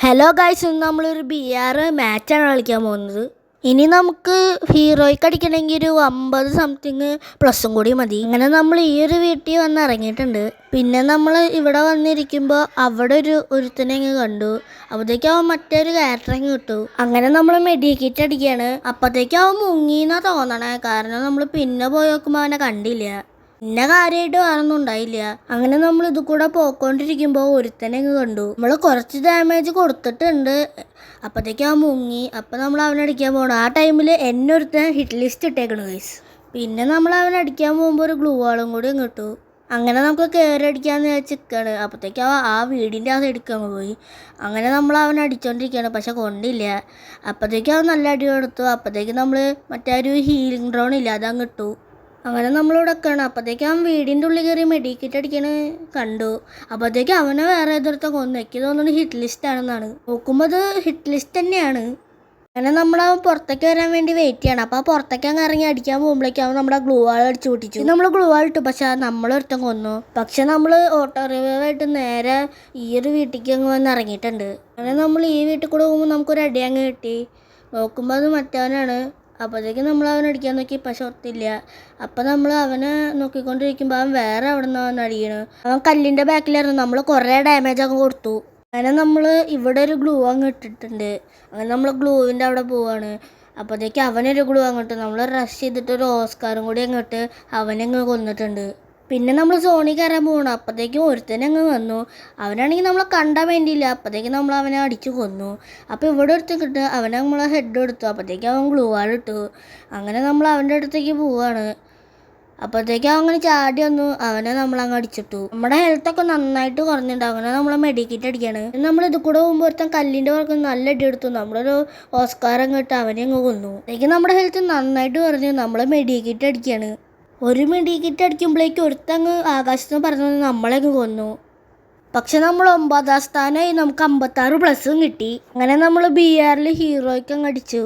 Hello guys, ഇന്ന് നമ്മളൊരു BR മാച്ചാണ് കളിക്കാൻ പോകുന്നത്. ഇനി നമുക്ക് ഹീറോയ്ക്ക് അടിക്കണമെങ്കിൽ ഒരു 50 സംതിങ് പ്ലസും കൂടി മതി. അങ്ങനെ നമ്മൾ ഈ ഒരു വീട്ടിൽ വന്ന് ഇറങ്ങിയിട്ടുണ്ട്. പിന്നെ നമ്മൾ ഇവിടെ വന്നിരിക്കുമ്പോൾ അവിടെ ഒരുത്തനെ കണ്ടു. അപ്പോഴത്തേക്കും അവൻ മറ്റൊരു ക്യാരക്ടറിങ് കിട്ടു. അങ്ങനെ നമ്മൾ മെഡിക്കിറ്റ് അടിക്കുകയാണ്. അപ്പോഴത്തേക്കും അവൻ മുങ്ങിന്നാ തോന്നണേ, കാരണം നമ്മൾ പിന്നെ പോയി നോക്കുമ്പോൾ അവനെ കണ്ടില്ല. പിന്നെ കാര്യമായിട്ട് വേറൊന്നും ഉണ്ടായില്ല. അങ്ങനെ നമ്മൾ ഇത് കൂടെ പോയിക്കൊണ്ടിരിക്കുമ്പോൾ ഒരുത്തനെ കണ്ടു. നമ്മൾ കുറച്ച് ഡാമേജ് കൊടുത്തിട്ടുണ്ട്. അപ്പോഴത്തേക്കും അവൻ മുങ്ങി. അപ്പം നമ്മൾ അവനടിക്കാൻ പോകണം. ആ ടൈമിൽ എന്നെ ഒരുത്തൻ ഹിറ്റ് ലിസ്റ്റ് ഇട്ടേക്കണു ഗൈസ്. പിന്നെ നമ്മൾ അവനടിക്കാൻ പോകുമ്പോൾ ഒരു ഗ്ലൂ വാളും കൂടി കിട്ടു. അങ്ങനെ നമുക്ക് കയറി അടിക്കാമെന്ന് വെച്ചിരിക്കുകയാണ്. അപ്പോഴത്തേക്കും ആ വീടിൻ്റെ ആ സൈഡിൽ പോയി. അങ്ങനെ നമ്മൾ അവൻ അടിച്ചുകൊണ്ടിരിക്കുകയാണ്, പക്ഷെ കൊണ്ടില്ല. അപ്പോഴത്തേക്കും അവൻ നല്ല അടി കൊടുത്തു. അപ്പോഴത്തേക്കും നമ്മൾ മറ്റേ ഒരു ഹീലിംഗ് ഡ്രോൺ ഇല്ല, അതങ്ങ് ഇട്ടു. അങ്ങനെ നമ്മളിവിടെ നിൽക്കണം. അപ്പോഴത്തേക്കും അവൻ വീടിൻ്റെ ഉള്ളിൽ കയറി മെഡിക്കിറ്റ് അടിക്കണ കണ്ടു. അപ്പോഴത്തേക്കും അവനെ വേറെ എതിർത്ത കൊന്നു. എനിക്ക് തോന്നുന്നു ഹിറ്റ് ലിസ്റ്റ് ആണെന്നാണ്. നോക്കുമ്പോൾ അത് ഹിറ്റ് ലിസ്റ്റ് തന്നെയാണ്. അങ്ങനെ നമ്മളവൻ പുറത്തേക്ക് വരാൻ വേണ്ടി വെയിറ്റ് ചെയ്യണം. അപ്പോൾ ആ പുറത്തേക്ക് അങ്ങ് ഇറങ്ങി അടിക്കാൻ പോകുമ്പോഴേക്കും അവൻ നമ്മുടെ ഗ്ലൂ വാൾ അടിച്ച് പൊട്ടിച്ചു. നമ്മൾ ഗ്ലൂ വാൾ ഇട്ടു, പക്ഷെ നമ്മളൊരുത്തം കൊന്നു. പക്ഷെ നമ്മൾ ഓട്ടോ റിവൈവായിട്ട് നേരെ ഈ ഒരു വീട്ടിലേക്ക് അങ്ങ് വന്ന് ഇറങ്ങിയിട്ടുണ്ട്. അങ്ങനെ നമ്മൾ ഈ വീട്ടിൽ കൂടെ പോകുമ്പോൾ നമുക്കൊരു അടി അങ്ങ് കിട്ടി. നോക്കുമ്പോൾ അത് മറ്റവനാണ്. അപ്പോഴത്തേക്കും നമ്മൾ അവനടിക്കാൻ നോക്കി, പക്ഷെ ഒത്തില്ല. അപ്പം നമ്മൾ അവനെ നോക്കിക്കൊണ്ടിരിക്കുമ്പോൾ അവൻ വേറെ അവിടെ നിന്ന് അവൻ അടിക്കണ്. അവൻ കല്ലിൻ്റെ ബാക്കിലായിരുന്നു. നമ്മൾ കുറേ ഡാമേജ് അങ്ങ് കൊടുത്തു. അങ്ങനെ നമ്മൾ ഇവിടെ ഒരു ഗ്ലൂ അങ്ങ് ഇട്ടിട്ടുണ്ട്. അങ്ങനെ നമ്മൾ ഗ്ലൂവിൻ്റെ അവിടെ പോവാണ്. അപ്പോഴത്തേക്കും അവനൊരു ഗ്ലൂ അങ്ങോട്ട് നമ്മൾ റഷ് ചെയ്തിട്ട് ഒരു ഓസ്കാറും കൂടി അങ്ങോട്ട് അവനങ്ങ് കൊന്നിട്ടുണ്ട്. പിന്നെ നമ്മൾ സോണി കയറാൻ പോകണം. അപ്പോഴത്തേക്കും ഒരുത്തനെ അങ്ങ് വന്നു. അവനാണെങ്കിൽ നമ്മളെ കണ്ടാൻ വേണ്ടിയില്ല. അപ്പോഴത്തേക്കും നമ്മൾ അവനെ അടിച്ചു കൊന്നു. അപ്പോൾ ഇവിടെ ഒരുത്തൻ കിട്ടുക, അവനെ നമ്മളെ ഹെഡ് എടുത്തു. അപ്പോഴത്തേക്കും അവൻ ഗ്ലൂ വാൾ ഇട്ടു. അങ്ങനെ നമ്മൾ അവൻ്റെ അടുത്തേക്ക് പോവാണ്. അപ്പോഴത്തേക്കും അങ്ങനെ ചാടി വന്നു. അവനെ നമ്മളങ്ങ് അടിച്ചിട്ടു. നമ്മുടെ ഹെൽത്തൊക്കെ നന്നായിട്ട് കുറഞ്ഞിട്ടുണ്ട്. അങ്ങനെ നമ്മൾ മെഡിക്കിറ്റ് അടിക്കുകയാണ്. നമ്മൾ ഇത് കൂടെ പോകുമ്പോൾ ഒരുത്തൻ കല്ലിൻ്റെ പുറത്ത് നല്ല അടി എടുത്തു. നമ്മളൊരു ഓസ്കാർ അങ്ങോട്ട് അവനെ അങ്ങ് കൊന്നു. അപ്പോഴത്തേക്കും നമ്മുടെ ഹെൽത്ത് നന്നായിട്ട് കുറഞ്ഞു. നമ്മൾ മെഡിക്കിറ്റ് അടിക്കുകയാണ്. ഒരു മെഡിക്കിറ്റ് അടിക്കുമ്പോഴേക്കും ഒരുത്തങ്ങ് ആകാശത്ത് പറഞ്ഞ് നമ്മളെങ്ങ് കൊന്നു. പക്ഷെ നമ്മൾ 9ാം സ്ഥാനമായി. നമുക്ക് 56 പ്ലസും കിട്ടി. അങ്ങനെ നമ്മൾ BRൽ ഹീറോയ്ക്ക് അങ്ങ് അടിച്ചു.